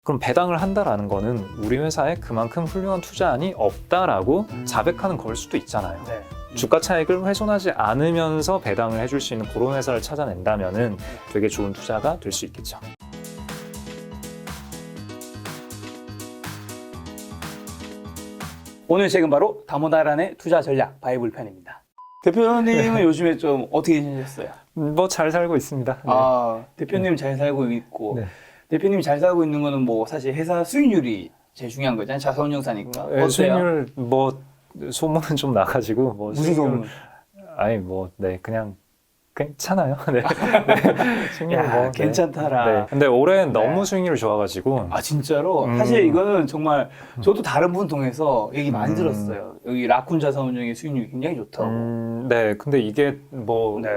그럼 배당을 한다라는 거는 우리 회사에 그만큼 훌륭한 투자안이 없다라고 자백하는 걸 수도 있잖아요. 네. 주가 차익을 훼손하지 않으면서 배당을 해줄 수 있는 그런 회사를 찾아낸다면은 되게 좋은 투자가 될 수 있겠죠. 오늘 책은 바로 다모다란의 투자 전략 바이블 편입니다. 대표님은 요즘에 좀 어떻게 지내셨어요? 뭐 잘 살고 있습니다. 네. 아, 대표님 잘 살고 있고 네. 대표님이 잘 살고 있는 거는 뭐 사실 회사 수익률이 제일 중요한 거잖아요. 자산운용사니까. 네, 어때요? 수익률 뭐 소문은 좀 나가지고 뭐 무슨 소문? 아니 뭐 네 그냥 괜찮아요. 네. 네. 수익률 야, 뭐 네. 괜찮다라. 네. 근데 올해는 네. 너무 수익률이 좋아가지고 아 진짜로? 사실 이거는 정말 저도 다른 분 통해서 얘기 많이 들었어요. 여기 라쿤 자산운용의 수익률이 굉장히 좋다고. 네. 근데 이게 뭐 네.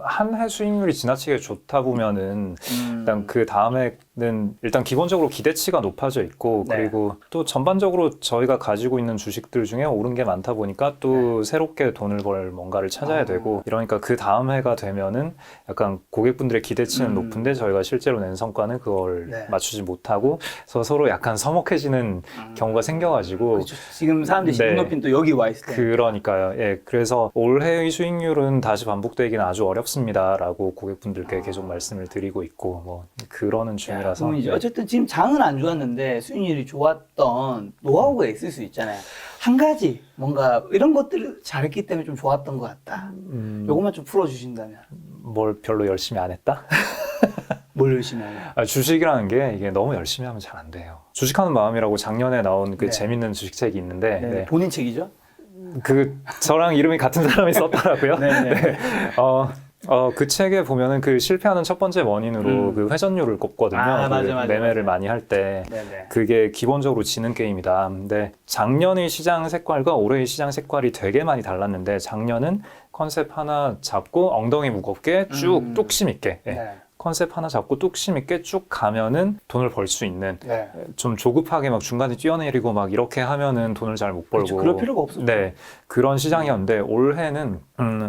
한 해 수익률이 지나치게 좋다 보면은 일단 그 다음에는 일단 기본적으로 기대치가 높아져 있고 네. 그리고 또 전반적으로 저희가 가지고 있는 주식들 중에 오른 게 많다 보니까 또 새롭게 돈을 벌 뭔가를 찾아야 되고 이러니까 그 다음 해가 되면은 약간 고객분들의 기대치는 높은데 저희가 실제로 낸 성과는 그걸 네. 맞추지 못하고 그래서 서로 약간 서먹해지는 경우가 생겨가지고 그렇죠. 지금 사람들이 네. 눈높이는 또 여기 와 있을 때. 그러니까요. 예, 그래서 올해의 수익률은 다시 반복되기는 아주 어렵습니다라고 고객분들께 계속 말씀을 드리고 있고 뭐 그러는 중이라서. 그럼 이제 네. 어쨌든 지금 장은 안 좋았는데 수익률이 좋았던 노하우가 있을 수 있잖아요. 한 가지 뭔가 이런 것들을 잘했기 때문에 좀 좋았던 것 같다. 요것만 좀 풀어주신다면. 뭘 별로 열심히 안 했다? 뭘 열심히 하냐. 아, 주식이라는 게 이게 너무 열심히 하면 잘 안 돼요. 주식하는 마음이라고 작년에 나온 그 네. 재밌는 주식책이 있는데 네. 네. 본인 책이죠? 그 저랑 이름이 같은 사람이 썼더라고요. 네. 그 책에 보면은 그 실패하는 첫 번째 원인으로 그 회전율을 꼽거든요. 아, 그 맞아. 매매를 많이 할 때. 네네. 그게 기본적으로 지는 게임이다. 근데 작년의 시장 색깔과 올해의 시장 색깔이 되게 많이 달랐는데 작년은 컨셉 하나 잡고 엉덩이 무겁게 쭉 뚝심 있게 예. 네. 컨셉 하나 잡고 뚝심 있게 쭉 가면은 돈을 벌 수 있는 네. 좀 조급하게 막 중간에 뛰어내리고 막 이렇게 하면은 돈을 잘 못 벌고 그렇죠. 그럴 필요가 없었죠. 네 그런 시장이었는데 올해는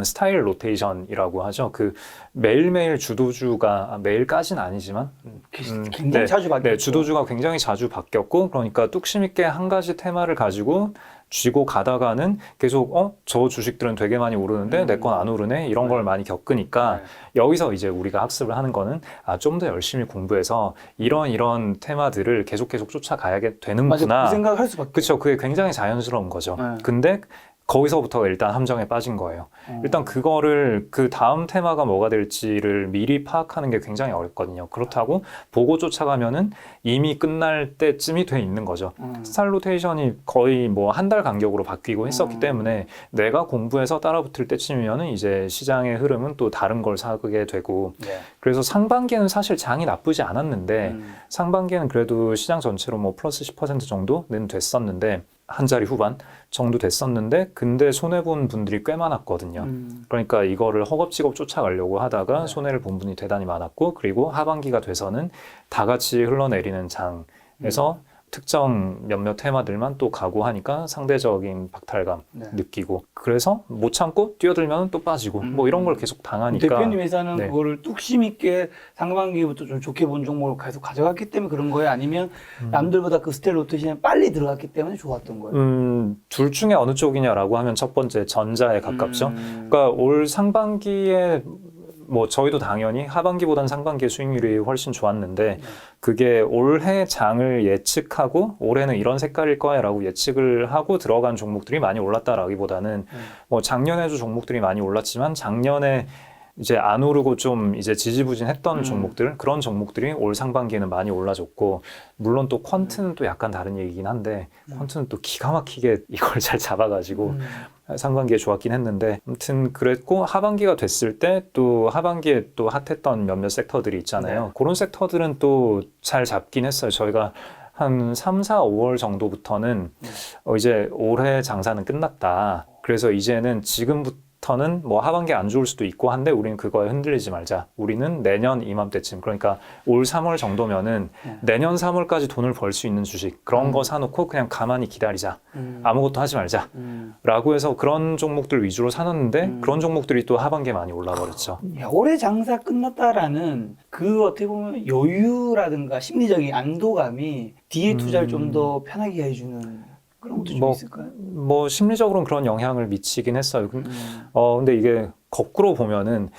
스타일 로테이션이라고 하죠. 그 매일매일 주도주가 매일까지는 아니지만 굉장히 네, 자주 바뀌었죠. 네, 주도주가 굉장히 자주 바뀌었고 그러니까 뚝심 있게 한 가지 테마를 가지고 쥐고 가다가는 계속 저 주식들은 되게 많이 오르는데 내 건 안 오르네 이런 걸 많이 겪으니까 여기서 이제 우리가 학습을 하는 거는 좀 더 열심히 공부해서 이런 테마들을 계속 쫓아가야 되는구나. 맞아, 그 생각할 수밖에. 그렇죠. 그게 굉장히 자연스러운 거죠. 네. 근데 거기서부터가 일단 함정에 빠진 거예요. 일단 그거를 그 다음 테마가 뭐가 될지를 미리 파악하는 게 굉장히 어렵거든요. 그렇다고 보고 쫓아가면은 이미 끝날 때쯤이 돼 있는 거죠. 스타일 로테이션이 거의 뭐 한 달 간격으로 바뀌고 했었기 때문에 내가 공부해서 따라붙을 때쯤이면은 이제 시장의 흐름은 또 다른 걸 사게 되고 네. 그래서 상반기에는 사실 장이 나쁘지 않았는데 상반기에는 그래도 시장 전체로 뭐 플러스 10% 정도는 됐었는데 한 자리 후반 정도 됐었는데 근데 손해본 분들이 꽤 많았거든요. 그러니까 이거를 허겁지겁 쫓아가려고 하다가 손해를 본 분이 대단히 많았고 그리고 하반기가 돼서는 다 같이 흘러내리는 장에서 특정 몇몇 테마들만 또 가고 하니까 상대적인 박탈감 느끼고 그래서 못 참고 뛰어들면 또 빠지고 뭐 이런 걸 계속 당하니까 대표님 회사는 네. 그거를 뚝심 있게 상반기부터 좀 좋게 본 종목을 계속 가져갔기 때문에 그런 거예요? 아니면 남들보다 그 스텔 로테이션에 빨리 들어갔기 때문에 좋았던 거예요? 둘 중에 어느 쪽이냐라고 하면 첫 번째 전자에 가깝죠. 그러니까 올 상반기에 뭐 저희도 당연히 하반기보다는 상반기의 수익률이 훨씬 좋았는데 그게 올해 장을 예측하고 올해는 이런 색깔일 거야라고 예측을 하고 들어간 종목들이 많이 올랐다라기보다는 뭐 작년에도 종목들이 많이 올랐지만 작년에 이제 안 오르고 좀 이제 지지부진했던 종목들 그런 종목들이 올 상반기에는 많이 올라줬고 물론 또 퀀트는 또 약간 다른 얘기긴 한데 퀀트는 또 기가 막히게 이걸 잘 잡아가지고 상반기에 좋았긴 했는데 아무튼 그랬고 하반기가 됐을 때 또 하반기에 또 핫했던 몇몇 섹터들이 있잖아요. 그런 섹터들은 또 잘 잡긴 했어요. 저희가 한 3, 4, 5월 정도부터는 이제 올해 장사는 끝났다. 그래서 이제는 지금부터 턴은 뭐 하반기 안 좋을 수도 있고 한데 우리는 그거에 흔들리지 말자. 우리는 내년 이맘때쯤 그러니까 올 3월 정도면은 내년 3월까지 돈을 벌 수 있는 주식 그런 거 사놓고 그냥 가만히 기다리자. 아무것도 하지 말자. 라고 해서 그런 종목들 위주로 사놨는데 그런 종목들이 또 하반기에 많이 올라버렸죠. 야, 올해 장사 끝났다라는 그 어떻게 보면 여유라든가 심리적인 안도감이 뒤에 투자를 좀 더 편하게 해주는 그런 것도 좀 있을까요? 뭐 심리적으로는 그런 영향을 미치긴 했어요. 근데 이게 거꾸로 보면은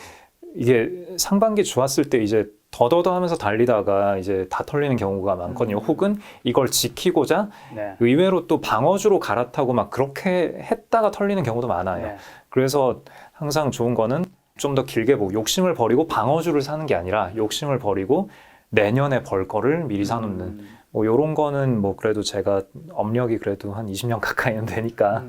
이게 상반기 좋았을 때 이제 더더더 하면서 달리다가 이제 다 털리는 경우가 많거든요. 혹은 이걸 지키고자 네. 의외로 또 방어주로 갈아타고 막 그렇게 했다가 털리는 경우도 많아요. 네. 그래서 항상 좋은 거는 좀 더 길게 보고 욕심을 버리고 방어주를 사는 게 아니라 욕심을 버리고 내년에 벌 거를 미리 사놓는 뭐 요런 거는 뭐 그래도 제가 업력이 그래도 한 20년 가까이는 되니까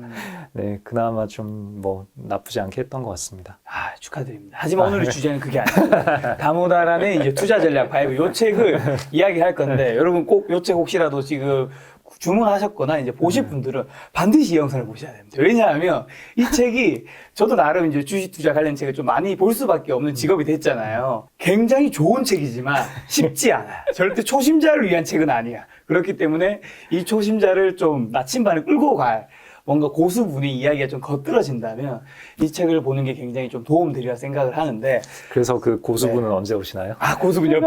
네, 그나마 좀 뭐 나쁘지 않게 했던 것 같습니다. 아, 축하드립니다. 하지만 오늘의 주제는 그게 아니에요. 다모다라는 이제 투자 전략 바이브 요 책을 이야기할 건데 여러분 꼭 요 책 혹시라도 지금 주문하셨거나 이제 보실 분들은 반드시 이 영상을 보셔야 됩니다. 왜냐하면 이 책이 저도 나름 이제 주식 투자 관련 책을 좀 많이 볼 수밖에 없는 직업이 됐잖아요. 굉장히 좋은 책이지만 쉽지 않아요. 절대 초심자를 위한 책은 아니야. 그렇기 때문에 이 초심자를 좀 나침반을 끌고 갈 뭔가 고수분의 이야기가 좀 겉들어진다면 이 책을 보는 게 굉장히 좀 도움되리라 생각을 하는데 그래서 그 고수분은 언제 오시나요? 아, 고수분요?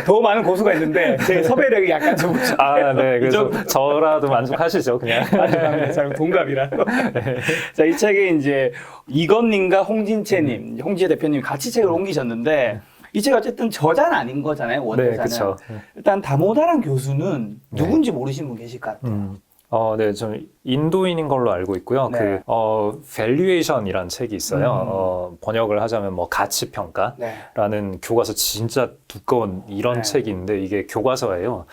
더 많은 고수가 있는데 제 섭외력이 약간 좀 네. 그래서 저라도 만족하시죠, 그냥. 만족합니다. 저는 동갑이라서. 자, 이 책에 이제 이건님과 홍진채님, 홍지혜 대표님 같이 책을 옮기셨는데 이 책 어쨌든 저자는 아닌 거잖아요, 원저자는. 네, 그쵸. 일단 다모다란 교수는 누군지 모르시는 분 계실 것 같아요. 네, 좀 인도인인 걸로 알고 있고요. 네. 밸류에이션이라는 책이 있어요. 번역을 하자면 뭐 가치평가라는 교과서 진짜 두꺼운 이런 책인데 이게 교과서예요.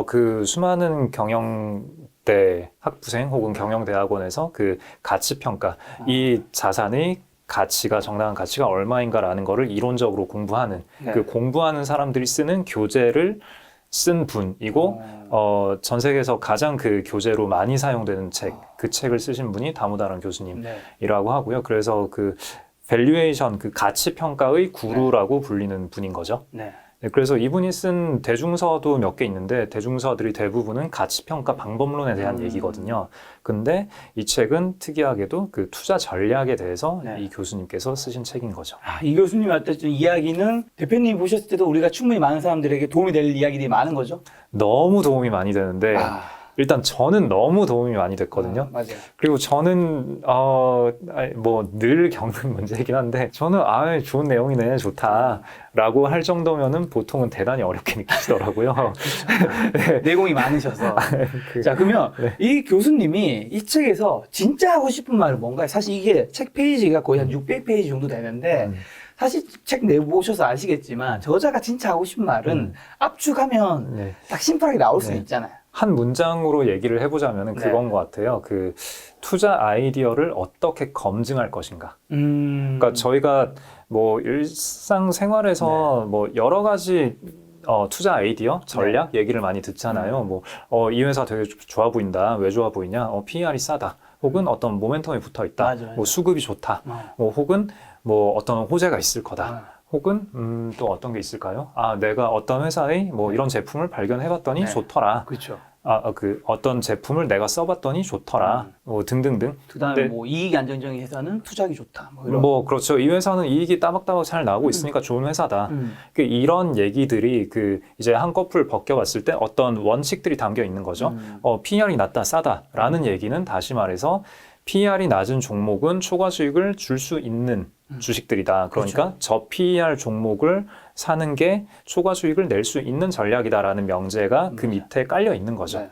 그 수많은 경영대 학부생 혹은 경영대학원에서 그 가치평가, 이 자산의 가치가 정당한 가치가 얼마인가라는 거를 이론적으로 공부하는 그 공부하는 사람들이 쓰는 교재를 쓴 분이고 전 세계에서 가장 그 교재로 많이 사용되는 책, 그 책을 쓰신 분이 다모다란 교수님이라고 하고요. 그래서 그 밸류에이션, 그 가치 평가의 구루라고 불리는 분인 거죠. 네, 그래서 이분이 쓴 대중서도 몇 개 있는데 대중서들이 대부분은 가치평가 방법론에 대한 얘기거든요. 근데 이 책은 특이하게도 그 투자 전략에 대해서 이 교수님께서 쓰신 책인 거죠. 이 교수님 어쨌든 이야기는 대표님이 보셨을 때도 우리가 충분히 많은 사람들에게 도움이 될 이야기들이 많은 거죠? 너무 도움이 많이 되는데 일단 저는 너무 도움이 많이 됐거든요. 맞아요. 그리고 저는 뭐 늘 겪는 문제이긴 한데 저는 좋은 내용이네, 좋다라고 할 정도면은 보통은 대단히 어렵게 느끼시더라고요. 네. 내공이 많으셔서. 자, 그러면 이 교수님이 이 책에서 진짜 하고 싶은 말은 뭔가요? 사실 이게 책 페이지가 거의 한 600페이지 정도 되는데 사실 책 내보셔서 아시겠지만 저자가 진짜 하고 싶은 말은 압축하면 딱 심플하게 나올 수 있잖아요. 한 문장으로 얘기를 해보자면 그건 것 같아요. 그 투자 아이디어를 어떻게 검증할 것인가. 그러니까 저희가 뭐 일상생활에서 뭐 여러 가지 투자 아이디어, 전략 얘기를 많이 듣잖아요. 뭐 이 회사 되게 좋아 보인다. 왜 좋아 보이냐? PR이 싸다. 혹은 어떤 모멘텀이 붙어 있다. 맞아. 뭐 수급이 좋다. 뭐 혹은 뭐 어떤 호재가 있을 거다. 혹은 또 어떤 게 있을까요? 내가 어떤 회사의 뭐 이런 제품을 발견해봤더니 좋더라. 그렇죠. 그 어떤 제품을 내가 써봤더니 좋더라. 뭐 등등등. 그다음에 뭐 이익 안정적인 회사는 투자하기 좋다. 뭐 이런. 그렇죠. 이 회사는 이익이 따박따박 잘 나오고 있으니까 좋은 회사다. 이런 얘기들이 이제 한꺼풀 벗겨봤을 때 어떤 원칙들이 담겨 있는 거죠. PR이 낮다, 싸다라는 얘기는 다시 말해서 PR이 낮은 종목은 초과 수익을 줄 수 있는 주식들이다. 그러니까 그렇죠. 저PER 종목을 사는 게 초과 수익을 낼 수 있는 전략이다라는 명제가 그 밑에 깔려 있는 거죠. 네.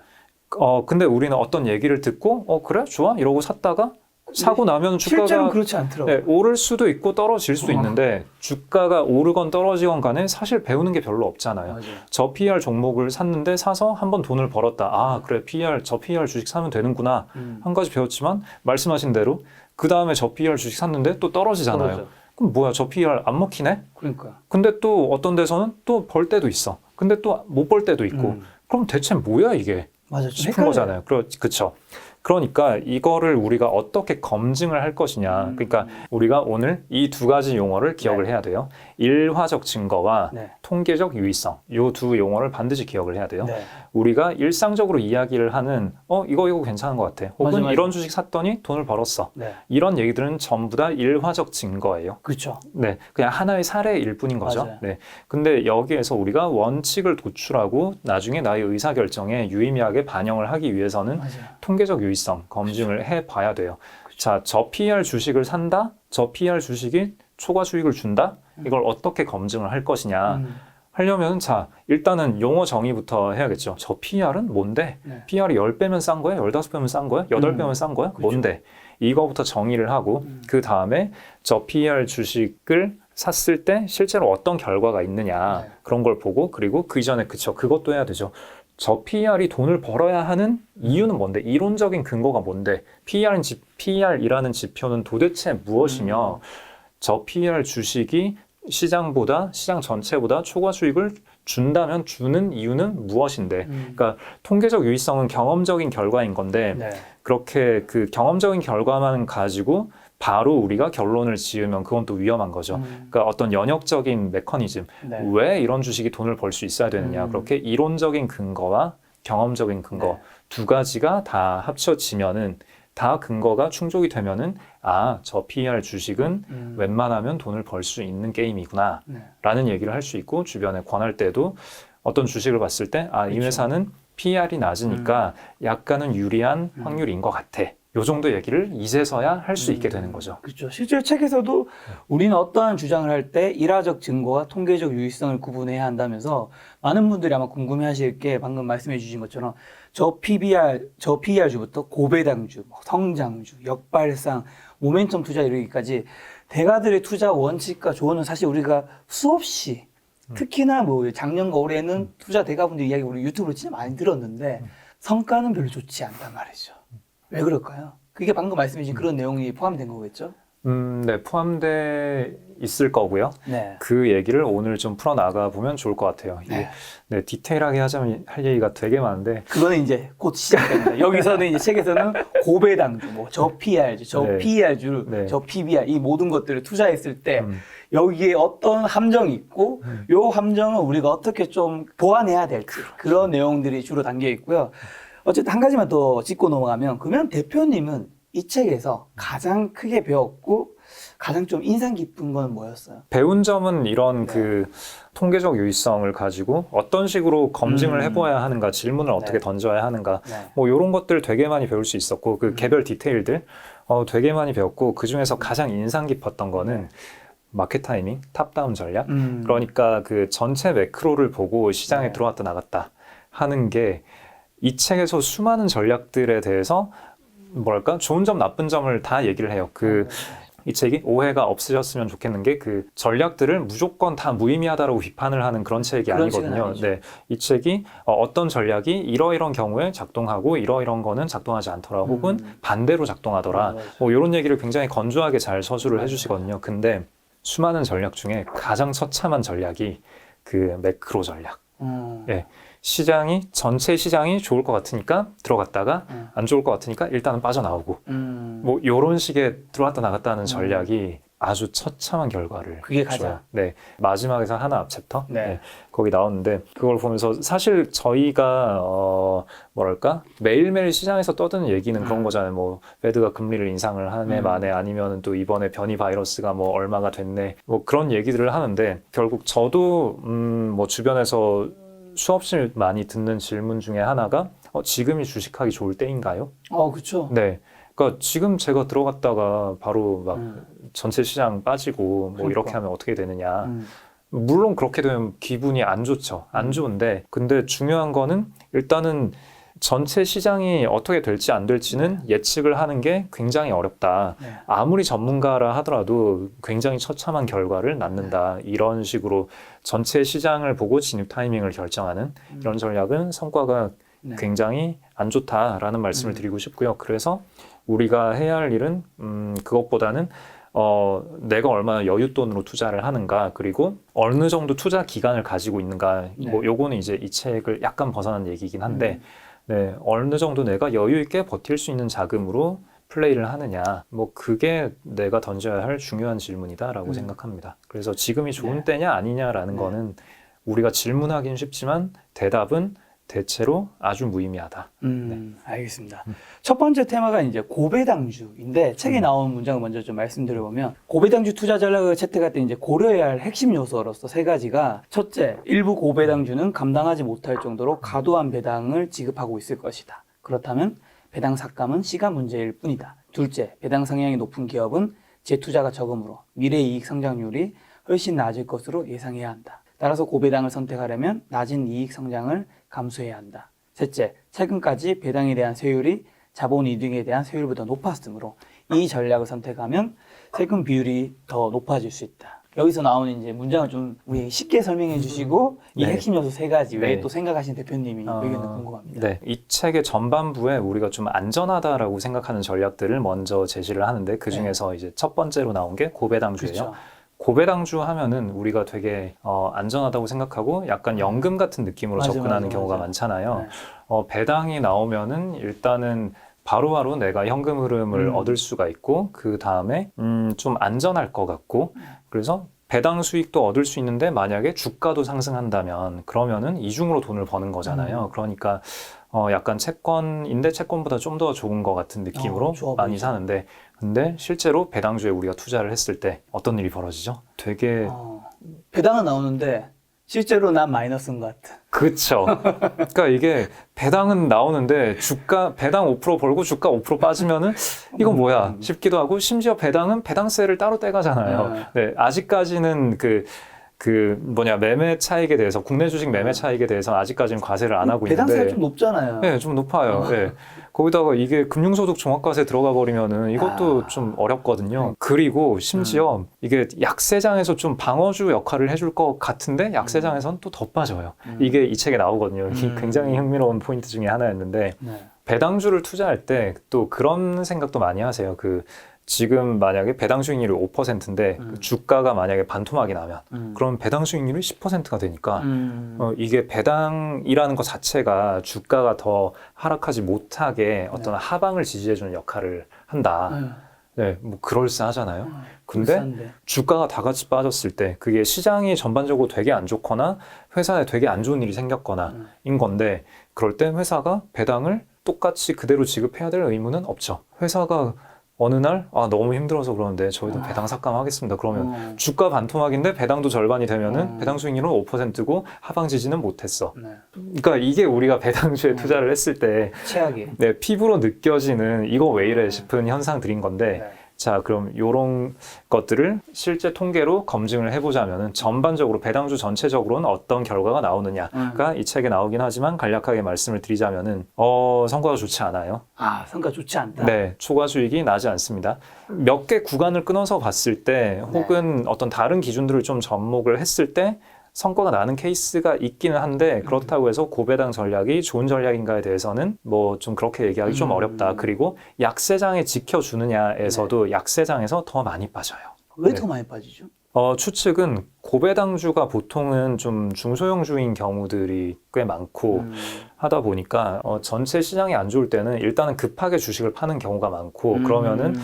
근데 우리는 어떤 얘기를 듣고 그래? 좋아? 이러고 샀다가 사고 나면 주가가 실제로는 그렇지 않더라고요. 오를 수도 있고 떨어질 수도 있는데 주가가 오르건 떨어지건 간에 사실 배우는 게 별로 없잖아요. 맞아요. 저 PR 종목을 샀는데 사서 한번 돈을 벌었다. 그래 저 PR 주식 사면 되는구나. 한 가지 배웠지만 말씀하신 대로 그 다음에 저 PR 주식 샀는데 또 떨어지잖아요. 떨어져. 그럼 뭐야, 저 PR 안 먹히네? 그러니까. 근데 또 어떤 데서는 또 벌 때도 있어. 근데 또 못 벌 때도 있고. 그럼 대체 뭐야 이게? 맞아. 싶은 거잖아요. 그쵸. 그러니까 이거를 우리가 어떻게 검증을 할 것이냐. 그러니까 우리가 오늘 이 두 가지 용어를 기억을 네. 해야 돼요. 일화적 증거와 네. 통계적 유의성. 이 두 용어를 반드시 기억을 해야 돼요. 네. 우리가 일상적으로 이야기를 하는 이거 괜찮은 것 같아. 혹은 맞아. 이런 주식 샀더니 돈을 벌었어. 네. 이런 얘기들은 전부 다 일화적 증거예요. 그렇죠. 네, 그냥 하나의 사례일 뿐인 거죠. 맞아요. 네, 근데 여기에서 우리가 원칙을 도출하고 나중에 나의 의사결정에 유의미하게 반영을 하기 위해서는 맞아요. 통계적 유의성 검증을 해봐야 돼요. 자, 저 PER 주식을 산다? 저 PER 주식이 초과 수익을 준다? 이걸 어떻게 검증을 할 것이냐? 하려면 자, 일단은 용어 정의부터 해야겠죠. 저 PER은 뭔데? 네. PER이 10배면 싼 거야? 15배면 싼 거야? 8배면 싼 거야? 그렇죠. 뭔데? 이거부터 정의를 하고 그 다음에 저 PER 주식을 샀을 때 실제로 어떤 결과가 있느냐 네. 그런 걸 보고 그리고 그 이전에 그것도 해야 되죠. 저 PER이 돈을 벌어야 하는 이유는 뭔데? 이론적인 근거가 뭔데? PER이라는 지표는 도대체 무엇이며 저 PER 주식이 시장 전체보다 초과 수익을 준다면 주는 이유는 무엇인데? 그러니까 통계적 유의성은 경험적인 결과인 건데 네. 그렇게 그 경험적인 결과만 가지고 바로 우리가 결론을 지으면 그건 또 위험한 거죠. 그러니까 어떤 연역적인 메커니즘, 네. 왜 이런 주식이 돈을 벌 수 있어야 되느냐. 그렇게 이론적인 근거와 경험적인 근거 네. 두 가지가 다 합쳐지면은 다 근거가 충족이 되면은 저 PER 주식은 웬만하면 돈을 벌 수 있는 게임이구나 네. 라는 얘기를 할 수 있고 주변에 권할 때도 어떤 주식을 봤을 때 이 그렇죠. 회사는 PER이 낮으니까 약간은 유리한 확률인 것 같아. 요 정도 얘기를 이제서야 할 수 있게 되는 거죠. 그렇죠. 실제로 책에서도 우리는 어떠한 주장을 할 때 일화적 증거와 통계적 유의성을 구분해야 한다면서 많은 분들이 아마 궁금해하실 게 방금 말씀해 주신 것처럼 저 PER주부터 고배당주, 성장주, 역발상, 모멘텀 투자 이르기까지 대가들의 투자 원칙과 조언은 사실 우리가 수없이 특히나 뭐 작년과 올해는 투자 대가분들 이야기 우리 유튜브로 진짜 많이 들었는데 성과는 별로 좋지 않단 말이죠. 왜 그럴까요? 그게 방금 말씀해 주신 그런 내용이 포함된 거겠죠? 네, 포함돼 있을 거고요. 네. 그 얘기를 오늘 좀 풀어나가 보면 좋을 것 같아요. 네. 네, 디테일하게 하자면 할 얘기가 되게 많은데 그거는 이제 곧 시작됩니다. 여기서는 이제 책에서는 고배당주, 저 PR주, 저 네. PR주, 네. 저 PBR 이 모든 것들을 투자했을 때 여기에 어떤 함정이 있고 요 함정을 우리가 어떻게 좀 보완해야 될지 그런 내용들이 주로 담겨 있고요. 어쨌든 한 가지만 더 짚고 넘어가면 그러면 대표님은 이 책에서 가장 크게 배웠고 가장 좀 인상 깊은 건 뭐였어요? 배운 점은 이런 그 통계적 유의성을 가지고 어떤 식으로 검증을 해봐야 하는가, 질문을 어떻게 던져야 하는가, 네. 뭐 이런 것들 되게 많이 배울 수 있었고 그 개별 디테일들 되게 많이 배웠고 그 중에서 가장 인상 깊었던 거는 마켓 타이밍, 탑다운 전략. 그러니까 그 전체 매크로를 보고 시장에 네. 들어왔다 나갔다 하는 게 이 책에서 수많은 전략들에 대해서 뭐랄까 좋은 점 나쁜 점을 다 얘기를 해요. 이 책이 오해가 없으셨으면 좋겠는 게 그 전략들을 무조건 다 무의미하다라고 비판을 하는 그런 책이 그런 책은 아니거든요. 아니죠. 네, 이 책이 어떤 전략이 이러이런 경우에 작동하고 이러이런 거는 작동하지 않더라, 혹은 반대로 작동하더라. 맞아요. 뭐 이런 얘기를 굉장히 건조하게 잘 서술을 해주시거든요. 근데 수많은 전략 중에 가장 처참한 전략이 그 매크로 전략. 예. 전체 시장이 좋을 것 같으니까 들어갔다가 안 좋을 것 같으니까 일단은 빠져나오고 뭐 요런 식의 들어왔다 나갔다 하는 전략이 아주 처참한 결과를 그게 가장. 줘요. 네. 마지막에서 하나 앞 챕터 네. 거기 나오는데 그걸 보면서 사실 저희가 뭐랄까 매일매일 시장에서 떠드는 얘기는 그런 거잖아요. 뭐 페드가 금리를 인상을 하네 마네, 아니면 또 이번에 변이 바이러스가 뭐 얼마가 됐네, 뭐 그런 얘기들을 하는데 결국 저도 뭐 주변에서 수없이 많이 듣는 질문 중에 하나가 지금이 주식하기 좋을 때인가요? 그렇죠. 네. 그러니까 지금 제가 들어갔다가 바로 막 전체 시장 빠지고 뭐 이렇게 하면 어떻게 되느냐. 물론 그렇게 되면 기분이 안 좋죠. 안 좋은데 근데 중요한 거는 일단은 전체 시장이 어떻게 될지 안 될지는 예측을 하는 게 굉장히 어렵다. 네. 아무리 전문가라 하더라도 굉장히 처참한 결과를 낳는다. 이런 식으로 전체 시장을 보고 진입 타이밍을 결정하는 이런 전략은 성과가 굉장히 안 좋다라는 말씀을 드리고 싶고요. 그래서 우리가 해야 할 일은 그것보다는 내가 얼마나 여윳돈으로 투자를 하는가, 그리고 어느 정도 투자 기간을 가지고 있는가. 뭐 요거는 이제 이 책을 약간 벗어난 얘기긴 한데 네, 어느 정도 내가 여유 있게 버틸 수 있는 자금으로 플레이를 하느냐, 뭐 그게 내가 던져야 할 중요한 질문이다라고 생각합니다. 그래서 지금이 좋은 네. 때냐 아니냐라는 네. 거는 우리가 질문하기는 쉽지만 대답은 대체로 아주 무의미하다. 알겠습니다. 첫 번째 테마가 이제 고배당주인데 책에 나온 문장을 먼저 좀 말씀드려보면 고배당주 투자 전략을 채택할 때 이제 고려해야 할 핵심 요소로서 세 가지가 첫째, 일부 고배당주는 감당하지 못할 정도로 과도한 배당을 지급하고 있을 것이다. 그렇다면 배당 삭감은 시간 문제일 뿐이다. 둘째, 배당 성향이 높은 기업은 재투자가 적으므로 미래 이익 성장률이 훨씬 낮을 것으로 예상해야 한다. 따라서 고배당을 선택하려면 낮은 이익 성장을 감수해야 한다. 셋째, 최근까지 배당에 대한 세율이 자본 이득에 대한 세율보다 높았으므로 이 전략을 선택하면 세금 비율이 더 높아질 수 있다. 여기서 나오는 이제 문장을 좀 우리 쉽게 설명해 주시고 이 네. 핵심 요소 세 가지 외에 네. 또 생각하시는 대표님이 의견도 궁금합니다. 네, 이 책의 전반부에 우리가 좀 안전하다라고 생각하는 전략들을 먼저 제시를 하는데 그 중에서 이제 첫 번째로 나온 게 고배당주예요. 그렇죠. 고배당주 하면은 우리가 되게 안전하다고 생각하고 약간 연금 같은 느낌으로 맞아, 접근하는 맞아, 경우가 맞아. 많잖아요. 네. 배당이 나오면은 일단은 바로바로 내가 현금 흐름을 얻을 수가 있고 그 다음에 좀 안전할 것 같고 그래서 배당 수익도 얻을 수 있는데 만약에 주가도 상승한다면 그러면은 이중으로 돈을 버는 거잖아요. 그러니까 약간 채권인데 채권보다 좀 더 좋은 것 같은 느낌으로 좋아 많이 보이죠. 사는데 근데 실제로 배당주에 우리가 투자를 했을 때 어떤 일이 벌어지죠? 되게 배당은 나오는데 실제로 난 마이너스인 것 같아. 그쵸. 그러니까 이게 배당은 나오는데 주가 배당 5% 벌고 주가 5% 빠지면은 이거 뭐야 싶기도 하고 심지어 배당은 배당세를 따로 떼가잖아요. 네, 아직까지는 매매 차익에 대해서 국내 주식 매매 차익에 대해서 아직까지는 과세를 안 하고 배당세가 있는데 좀 높잖아요. 네, 좀 높아요. 네. 거기다가 이게 금융소득 종합과세 들어가 버리면은 이것도 좀 어렵거든요. 그리고 심지어 이게 약세장에서 좀 방어주 역할을 해줄 것 같은데 약세장에서는 또 더 빠져요. 이게 이 책에 나오거든요. 이 굉장히 흥미로운 포인트 중에 하나였는데 네. 배당주를 투자할 때 또 그런 생각도 많이 하세요. 지금 만약에 배당 수익률이 5%인데 주가가 만약에 반토막이 나면 그럼 배당 수익률이 10%가 되니까 이게 배당이라는 것 자체가 주가가 더 하락하지 못하게 어떤 하방을 지지해주는 역할을 한다. 네, 뭐 그럴싸하잖아요. 근데 불쌍한데. 주가가 다 같이 빠졌을 때 그게 시장이 전반적으로 되게 안 좋거나 회사에 되게 안 좋은 일이 생겼거나인 건데 그럴 때 회사가 배당을 똑같이 그대로 지급해야 될 의무는 없죠. 회사가 어느 날 너무 힘들어서 그러는데 저희도 배당 삭감하겠습니다. 그러면 주가 반토막인데 배당도 절반이 되면은 배당 수익률은 5%고 하방 지지는 못했어. 네. 그러니까 이게 우리가 배당주에 투자를 했을 때 최악이. 네, 피부로 느껴지는 이거 왜 이래 싶은 현상들인 건데 네. 자, 그럼 요런 것들을 실제 통계로 검증을 해보자면은 전반적으로 배당주 전체적으로는 어떤 결과가 나오느냐가 이 책에 나오긴 하지만 간략하게 말씀을 드리자면은 성과가 좋지 않아요. 성과 좋지 않다. 네, 초과 수익이 나지 않습니다. 몇 개 구간을 끊어서 봤을 때 혹은 어떤 다른 기준들을 좀 접목을 했을 때 성과가 나는 케이스가 있기는 한데 그렇다고 해서 고배당 전략이 좋은 전략인가에 대해서는 뭐 좀 그렇게 얘기하기 좀 어렵다. 그리고 약세장에 지켜주느냐에서도 약세장에서 더 많이 빠져요. 왜 더 많이 빠지죠? 추측은 고배당주가 보통은 좀 중소형주인 경우들이 꽤 많고 하다 보니까 전체 시장이 안 좋을 때는 일단은 급하게 주식을 파는 경우가 많고 그러면은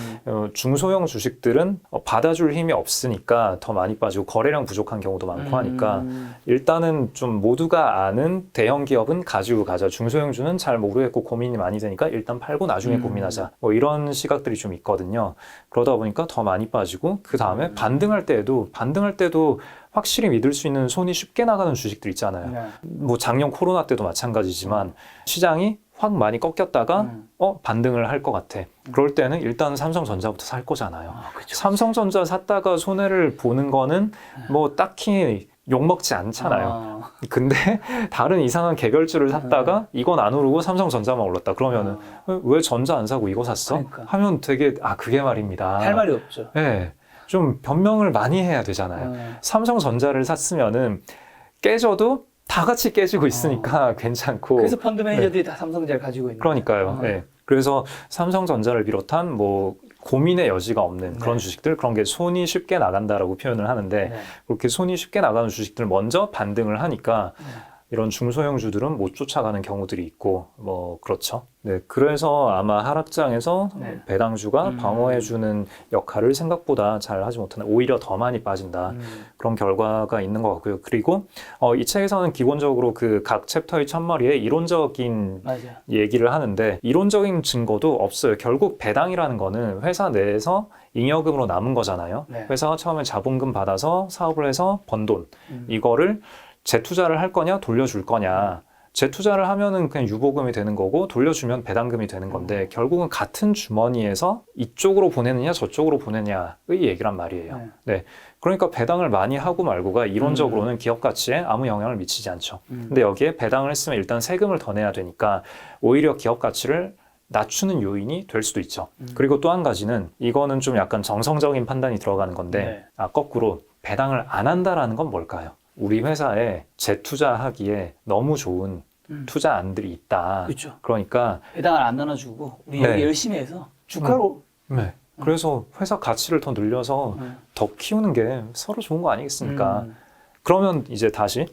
중소형 주식들은 받아줄 힘이 없으니까 더 많이 빠지고 거래량 부족한 경우도 많고 하니까 일단은 좀 모두가 아는 대형 기업은 가지고 가자. 중소형주는 잘 모르겠고 고민이 많이 되니까 일단 팔고 나중에 고민하자. 뭐 이런 시각들이 좀 있거든요. 그러다 보니까 더 많이 빠지고 그 다음에 반등할 때도 확실히 믿을 수 있는 손이 쉽게 나가는 주식들 있잖아요. 네. 뭐 작년 코로나 때도 마찬가지지만 시장이 확 많이 꺾였다가 반등을 할 것 같아. 그럴 때는 일단 삼성전자부터 살 거잖아요. 그쵸. 삼성전자 샀다가 손해를 보는 거는 뭐 딱히 욕먹지 않잖아요. 근데 다른 이상한 개별주를 샀다가 이건 안 오르고 삼성전자만 올랐다. 그러면은 왜 전자 안 사고 이거 샀어? 그러니까. 하면 되게 그게 말입니다. 할 말이 없죠. 네. 좀 변명을 많이 해야 되잖아요. 삼성전자를 샀으면은 깨져도 다 같이 깨지고 있으니까 괜찮고. 그래서 펀드 매니저들이 다 삼성전자를 가지고 있는 그러니까요. 네. 그래서 삼성전자를 비롯한 뭐 고민의 여지가 없는 그런 주식들, 그런 게 손이 쉽게 나간다라고 표현을 하는데 그렇게 손이 쉽게 나가는 주식들 먼저 반등을 하니까 이런 중소형주들은 못 쫓아가는 경우들이 있고 뭐 그렇죠. 네, 그래서 아마 하락장에서 네. 배당주가 방어해주는 역할을 생각보다 잘 하지 못하는, 오히려 더 많이 빠진다. 그런 결과가 있는 것 같고요. 그리고 이 책에서는 기본적으로 그 각 챕터의 첫머리에 이론적인 맞아. 얘기를 하는데 이론적인 증거도 없어요. 결국 배당이라는 거는 회사 내에서 잉여금으로 남은 거잖아요. 네. 회사가 처음에 자본금 받아서 사업을 해서 번 돈, 이거를 재투자를 할 거냐 돌려줄 거냐. 재투자를 하면은 그냥 유보금이 되는 거고 돌려주면 배당금이 되는 건데 결국은 같은 주머니에서 이쪽으로 보내느냐 저쪽으로 보내냐의 얘기란 말이에요. 네. 네. 그러니까 배당을 많이 하고 말고가 이론적으로는 기업 가치에 아무 영향을 미치지 않죠. 근데 여기에 배당을 했으면 일단 세금을 더 내야 되니까 오히려 기업 가치를 낮추는 요인이 될 수도 있죠. 그리고 또 한 가지는 이거는 좀 약간 정성적인 판단이 들어가는 건데 네. 거꾸로 배당을 안 한다라는 건 뭘까요? 우리 회사에 재투자하기에 너무 좋은 투자안들이 있다. 그렇죠. 그러니까 배당을 안 나눠주고 우리 네. 여기 열심히 해서 주가로 네. 그래서 회사 가치를 더 늘려서 더 키우는 게 서로 좋은 거 아니겠습니까? 그러면 이제 다시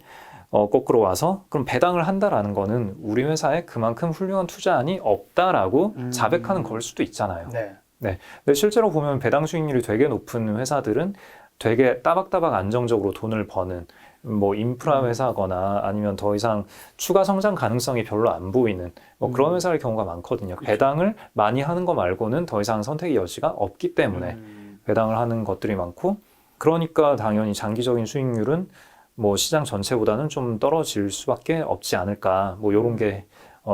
거꾸로 와서 그럼 배당을 한다라는 거는 우리 회사에 그만큼 훌륭한 투자안이 없다라고 자백하는 걸 수도 있잖아요. 네. 네. 근데 실제로 보면 배당 수익률이 되게 높은 회사들은 되게 따박따박 안정적으로 돈을 버는 뭐 인프라 회사거나 아니면 더 이상 추가 성장 가능성이 별로 안 보이는 뭐 그런 회사의 경우가 많거든요. 그쵸. 배당을 많이 하는 거 말고는 더 이상 선택의 여지가 없기 때문에 배당을 하는 것들이 많고, 그러니까 당연히 장기적인 수익률은 뭐 시장 전체보다는 좀 떨어질 수밖에 없지 않을까. 뭐 이런 게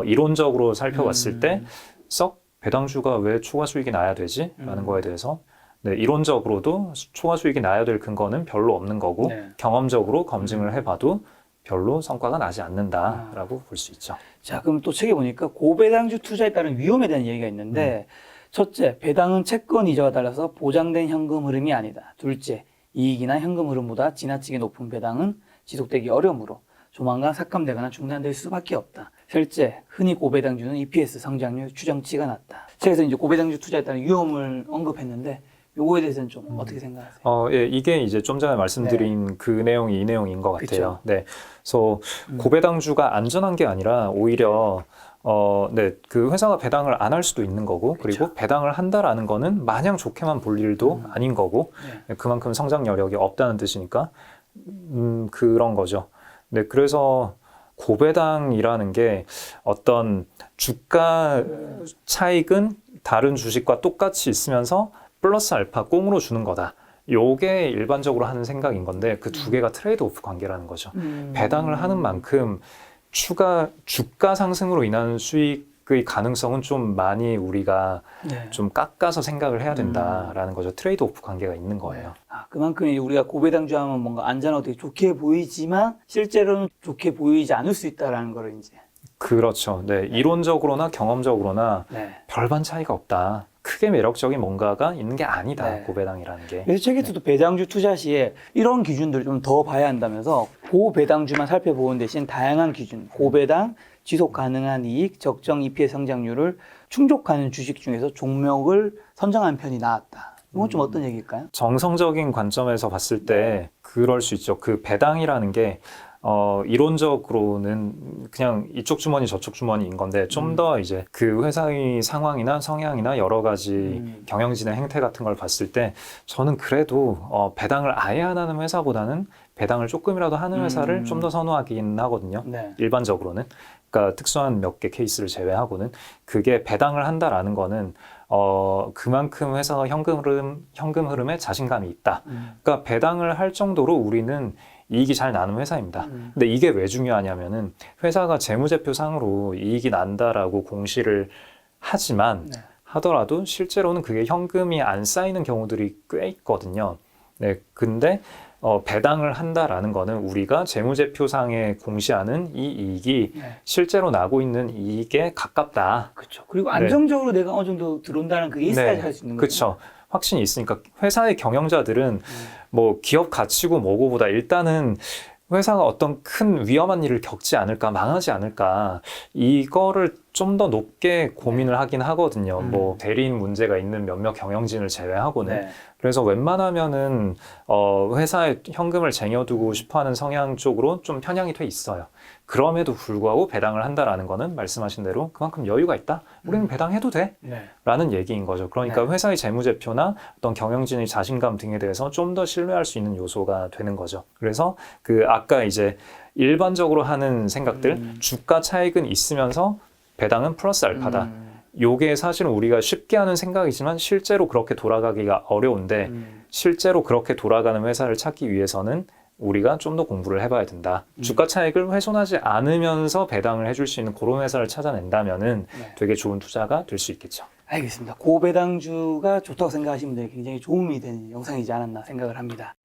이론적으로 살펴봤을 때 썩 배당주가 왜 초과 수익이 나야 되지? 라는 거에 대해서 네, 이론적으로도 초과 수익이 나야 될 근거는 별로 없는 거고 네. 경험적으로 검증을 해봐도 별로 성과가 나지 않는다라고 볼 수 있죠. 자, 그럼 또 책에 보니까 고배당주 투자에 따른 위험에 대한 얘기가 있는데 첫째, 배당은 채권 이자와 달라서 보장된 현금 흐름이 아니다. 둘째, 이익이나 현금 흐름보다 지나치게 높은 배당은 지속되기 어려우므로 조만간 삭감되거나 중단될 수밖에 없다. 셋째, 흔히 고배당주는 EPS 성장률 추정치가 낮다. 책에서 이제 고배당주 투자에 따른 위험을 언급했는데 요거에 대해서는 좀 어떻게 생각하세요? 예, 이게 이제 좀 전에 말씀드린 그 내용이 이 내용인 것 같아요. 네, 그래서 고배당주가 안전한 게 아니라 오히려 네, 그 회사가 배당을 안 할 수도 있는 거고, 그리고 배당을 한다라는 거는 마냥 좋게만 볼 일도 아닌 거고, 네. 그만큼 성장 여력이 없다는 뜻이니까 그런 거죠. 네, 그래서 고배당이라는 게 어떤 주가 차익은 다른 주식과 똑같이 있으면서 플러스 알파 꽁으로 주는 거다. 요게 일반적으로 하는 생각인 건데 그 두 개가 트레이드 오프 관계라는 거죠. 배당을 하는 만큼 추가 주가 상승으로 인한 수익의 가능성은 좀 많이 우리가 네. 좀 깎아서 생각을 해야 된다라는 거죠. 트레이드 오프 관계가 있는 거예요. 아, 그만큼 이제 우리가 고배당주 하면 뭔가 안전하고 되게 좋게 보이지만 실제로는 좋게 보이지 않을 수 있다라는 거를 이제. 그렇죠. 네, 이론적으로나 경험적으로나 네. 별반 차이가 없다. 크게 매력적인 뭔가가 있는 게 아니다. 네. 고배당이라는 게. 그래서 책에서도 배당주 투자 시에 이런 기준들을 좀 더 봐야 한다면서 고배당주만 살펴보는 대신 다양한 기준, 고배당, 지속 가능한 이익, 적정 EPS 성장률을 충족하는 주식 중에서 종목을 선정하는 편이 나았다. 이건 좀 어떤 얘기일까요? 정성적인 관점에서 봤을 때 그럴 수 있죠. 그 배당이라는 게 이론적으로는 그냥 이쪽 주머니 저쪽 주머니인 건데 좀 더 이제 그 회사의 상황이나 성향이나 여러 가지 경영진의 행태 같은 걸 봤을 때 저는 그래도 배당을 아예 안 하는 회사보다는 배당을 조금이라도 하는 회사를 좀 더 선호하긴 하거든요. 네. 일반적으로는. 그러니까 특수한 몇 개 케이스를 제외하고는 그게 배당을 한다라는 거는 그만큼 회사가 현금 흐름에 자신감이 있다. 그러니까 배당을 할 정도로 우리는 이익이 잘 나는 회사입니다. 근데 이게 왜 중요하냐면은 회사가 재무제표상으로 이익이 난다라고 공시를 하지만 네. 하더라도 실제로는 그게 현금이 안 쌓이는 경우들이 꽤 있거든요. 네, 근데 배당을 한다라는 거는 우리가 재무제표상에 공시하는 이 이익이 네. 실제로 나고 있는 이익에 가깝다. 그렇죠. 그리고 안정적으로 내가 어느 정도 들어온다는 그게 있어야지 할 수 있는 거죠. 그렇죠. 확신이 있으니까 회사의 경영자들은 뭐 기업 가치고 뭐고보다 일단은 회사가 어떤 큰 위험한 일을 겪지 않을까, 망하지 않을까, 이거를 좀 더 높게 고민을 하긴 하거든요. 뭐 대리인 문제가 있는 몇몇 경영진을 제외하고는. 네. 그래서 웬만하면은 회사에 현금을 쟁여두고 싶어하는 성향 쪽으로 좀 편향이 돼 있어요. 그럼에도 불구하고 배당을 한다라는 거는 말씀하신 대로 그만큼 여유가 있다. 우리는 배당해도 돼. 네. 라는 얘기인 거죠. 그러니까 네. 회사의 재무제표나 어떤 경영진의 자신감 등에 대해서 좀 더 신뢰할 수 있는 요소가 되는 거죠. 그래서 그 아까 이제 일반적으로 하는 생각들, 주가 차익은 있으면서 배당은 플러스 알파다. 요게 사실은 우리가 쉽게 하는 생각이지만 실제로 그렇게 돌아가기가 어려운데 실제로 그렇게 돌아가는 회사를 찾기 위해서는 우리가 좀 더 공부를 해봐야 된다. 주가 차익을 훼손하지 않으면서 배당을 해줄 수 있는 그런 회사를 찾아낸다면은 네. 되게 좋은 투자가 될 수 있겠죠. 알겠습니다. 고배당주가 좋다고 생각하시는 분들에게 굉장히 도움이 되는 영상이지 않았나 생각을 합니다.